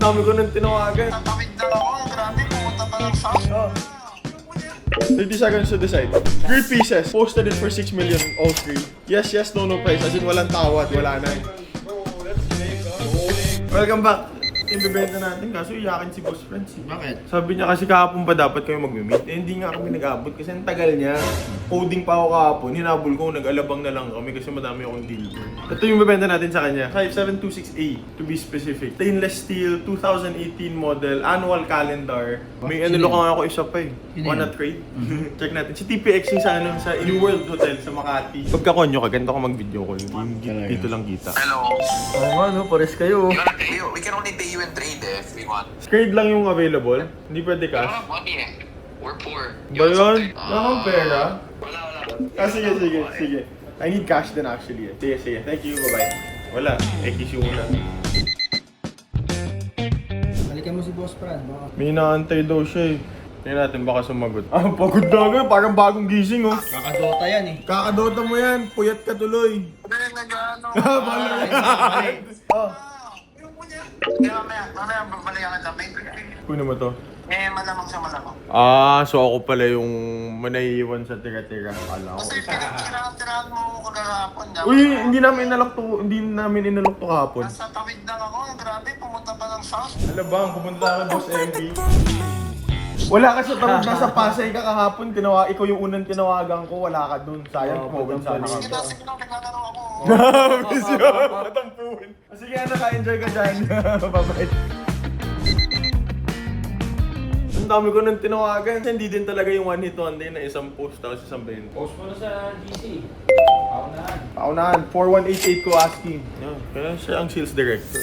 dami ko nang tinawagan. Tatawid na ako, grabe, pumunta pa ng South. 30 seconds to decide. 3 pieces. Posted it for 6 million, all 3. Yes, yes, no, no price. As in, walang tawad, wala na. Welcome back. Ibebenta natin, kaso iyakin si Boss Franz. Bakit? Sabi niya kasi kahapon pa dapat kayo mag-meet. Eh, hindi nga kami nag-abot kasi ang tagal niya. Coding pa ako kahapon. Hinabol ko, nag-alabang na lang kami kasi madami akong deal. Ito yung bebenta natin sa kanya. 5726A to be specific. Stainless steel, 2018 model, annual calendar. May ano lang ako isa pa eh. Wanna trade? Check natin. Si TPX yung sa New World Hotel sa Makati. Pagka konyo ka, ganito ka mag-video call. Dito lang kita. Hello. Oo nga no, pares kayo. We can only pay you in trade if we want. Trade lang yung available. Hindi pwede cash. Money eh. We're poor. Ba yun? Wala kang pera? Wala. Sige. I need cash din actually. Sige. Thank you, bye-bye. Wala. Ekis yung una. Balikan mo si Boss Fran, baka. May inaantay daw siya eh. Tingnan natin baka sumagot. Pagod na agad. Parang bagong gising oh. Kakadota yan eh. Kakadota mo yan. Puyat ka tuloy. Hindi, nag-ano. Oh. Mamaya, babalikan kita. Kunin mo to. Malamang sa malamang. So ako pala yung manaiiwan sa tira-tira. Kala ko. Kasi tirahan mo ako kagahapon. Uy, hindi namin inalok to kahapon. Nasa tawid lang ako, grabe, pumunta pa ng South. Ano bang, pumunta ka Boss MB? Wala ka sa tawag, nasa Pasay ka kahapon, ikaw yung unang tinawagan ko, wala ka dun. Sayang, tumawagan sana ka. Sige lang, naglalaro ako. Busy ako, matampuin. Sige, naka-enjoy ka dyan. Bye-bye. Ang dami ko nang tinawagan. Hindi din talaga yung one hit wonder na isang post tapos isang benta. Post mo na sa GC. Paunahan, 4188 ko asking. Kaya siya ang sales director.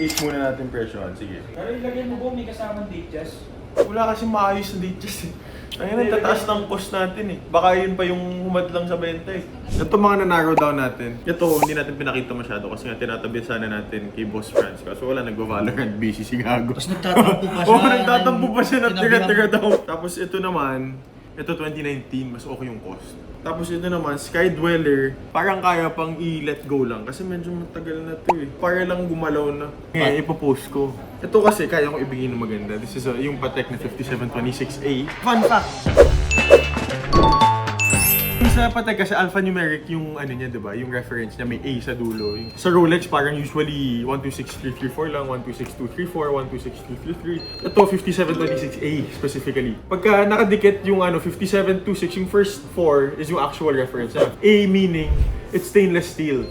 4288 muna natin presyohan, sige. Pero ilagay mo ba may kasamang date just? Wala kasi maayos na date just eh. Ayun, ang tataas ng cost natin eh. Baka yun pa yung humadlang sa benta eh. Ito mga na-narrow down natin. Ito, hindi natin pinakita masyado kasi nga tinatabi sana natin kay Boss Franz. Kaso wala, nagwa-Valorant, busy si Gago. Tapos nagtatampo pa siya. Oo, nagtatampo pa siya na Tinabihan tira-tira daw. Tapos ito naman, ito 2019, mas okay yung cost. Tapos ito naman, Sky Dweller, parang kaya pang i-let go lang kasi medyo matagal na to eh. Para lang gumalaw na. Ngayon, ipopost ko. Ito kasi kaya kong ibigay na maganda. This is yung Patek na 5726A. Fun fact! Sa Patek kasi alphanumeric yung ano niya, 'di ba? Yung reference niya may A sa dulo. Sa Rolex parang usually 126334 lang, 126234, 126333. Ito 5726A specifically. Pagka nakadikit yung 5726, yung first 4 is yung actual reference niya. A meaning it's stainless steel.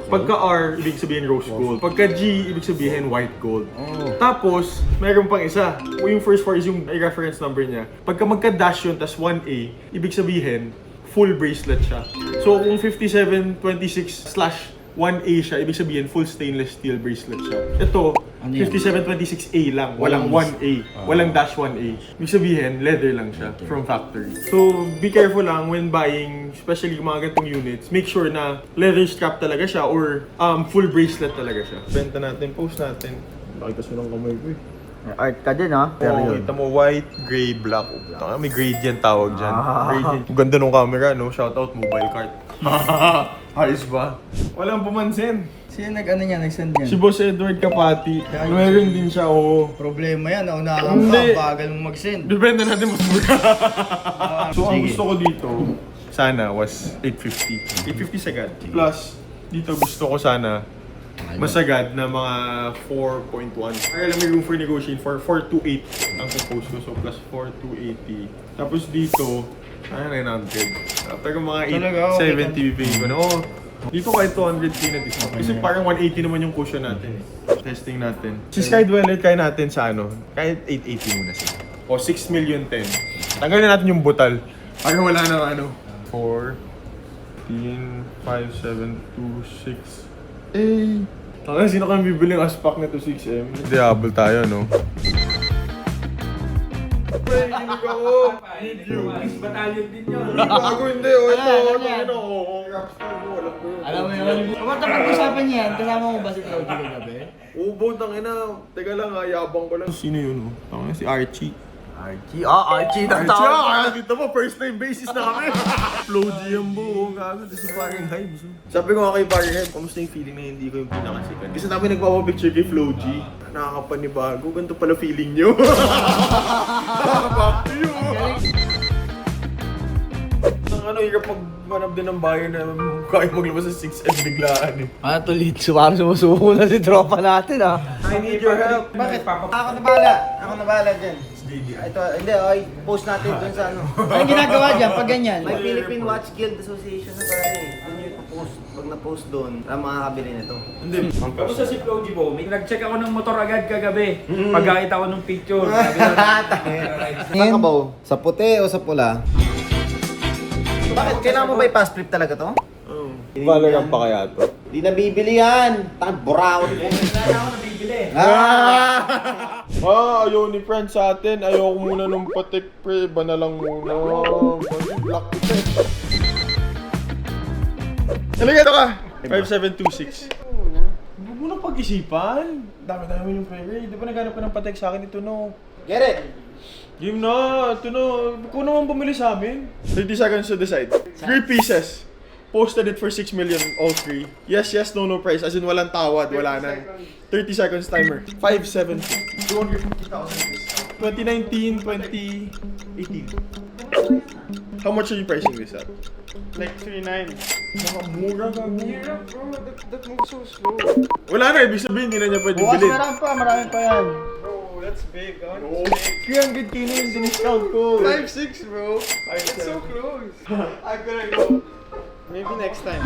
Pagka R, ibig sabihin rose gold. Pagka G, ibig sabihin white gold. Tapos, mayroon pang isa. Yung first 4 is yung reference number niya. Pagka magka-dash yun, tas 1A, ibig sabihin full bracelet siya. So kung 5726/1A siya, ibig sabihin full stainless steel bracelet siya. Ito, 5726A lang, walang 1A, walang dash 1A. Ibig sabihin, leather lang siya from factory. So be careful lang when buying, especially mga ganitong units, make sure na leather strap talaga siya or full bracelet talaga siya. Benta natin, post natin. Nakita mo ng kamay ko eh. Art ka din ha? Oo, kita mo white, gray, black. May gradient tawag dyan. Gradient. Ang ganda ng camera, no? Shoutout mobile cart. Ayos ba? Walang pumansin. Sino nag-ano niya, nag-send niya? Si Boss Edward Kapati. Meron din siya, oo. Problema yan, naunahan Hindi. ka, bagal mong mag-send. Depende natin mas mura. So, ang gusto ko dito, sana was 850. 850 sagad. Plus, dito gusto ko sana masagad na mga 4.1. Kaya lang may room for negotiation for 428 ang propose ko. So plus 4280. Tapos dito, 900. Pero mga Talaga, okay. 870 bibigay ko na. Oh, dito kahit 200k na discount. Kasi parang 180 naman yung cushion natin eh. Testing natin. Si Sky Dweller kaya natin sa kahit 880 muna siya. O 6 million 10. Tanggalin natin yung butal. Para wala na 4, 15, 5, 7, 2, 6. Eh, sino kami bibili ng aspak nito 6M? Diabol tayo, no? Pre, hinig ako! Need you! Batalyon din yun. Ako hindi, o ito, rockstar mo, alam ko yun. Alam mo yun? Kumata pag-usapan yan, kasama mo ba si Claudio kagabi? Ubo, tangina. Teka lang, yabang ko lang. Sino yun, oh? Tangina, si Archie. Archie. Archie na Archie, kaya dito mo, first name basis na kami. Flow G ang buo, gago. Ito si Paring Hymes. Sabi ko nga kay Paring Hymes, kamusta yung feeling na hindi ko yung pinakasikan? Kasi namin nagpapapicture kay Flow G. Nakakapanibago, ganito pala feeling nyo. Back to you. Ang hirap magmanap din ng bayan na kaya maglabas sa 6M biglaan eh. Tulit. Parang sumusuko na si tropa natin I need your help. Bakit? Ako na bahala dyan. Ito, hindi, post natin dun sa ano. Anong ginagawa dyan pag ganyan? May Philippine Watch Guild Association na pala eh. Doon yung post. Pag na-post doon, makakabili nito. Hindi. Kamusta si Flo G Bo? May nag-check ako ng motor agad kagabi. Pagkakita ko ng picture. Sabi ko, Saan ka ba? Sa puti o sa pula? Bakit? Kailangan mo ba i-pass flip talaga to? Oh. Valorant pa kaya to? Di na bibili yan! Tang buraot mo. wala na ako nabibili. Ayaw ni friend sa atin. Ayaw ko muna nung patik pre. Iba na lang muna. Black tip. Halika ito ka! 5726. Huwag mo na pag-isipan. Dami-dami yung pera. Di ba naghanap ka ng patek sa akin ito no? Get it! Game na! Ito na! Kung naman bumili sa amin. 30 seconds to decide. 3 pieces. Posted it for 6 million, all three. Yes, yes, no, no price. As in, walang tawad, wala na. 30 seconds timer. 570. 250,000. 2019, 2018. How much are you pricing this at? Like 3.9. Nakamura ka mo. Yeah, bro, that moves so slow. Wala na, ibig sabihin, hindi na niya pwede bilhin. marami pa yan. Bro, that's big. I Oh, want it's big. 300k na yung diniscount ko. 5.6, bro. It's so close. I gotta go. Maybe next time.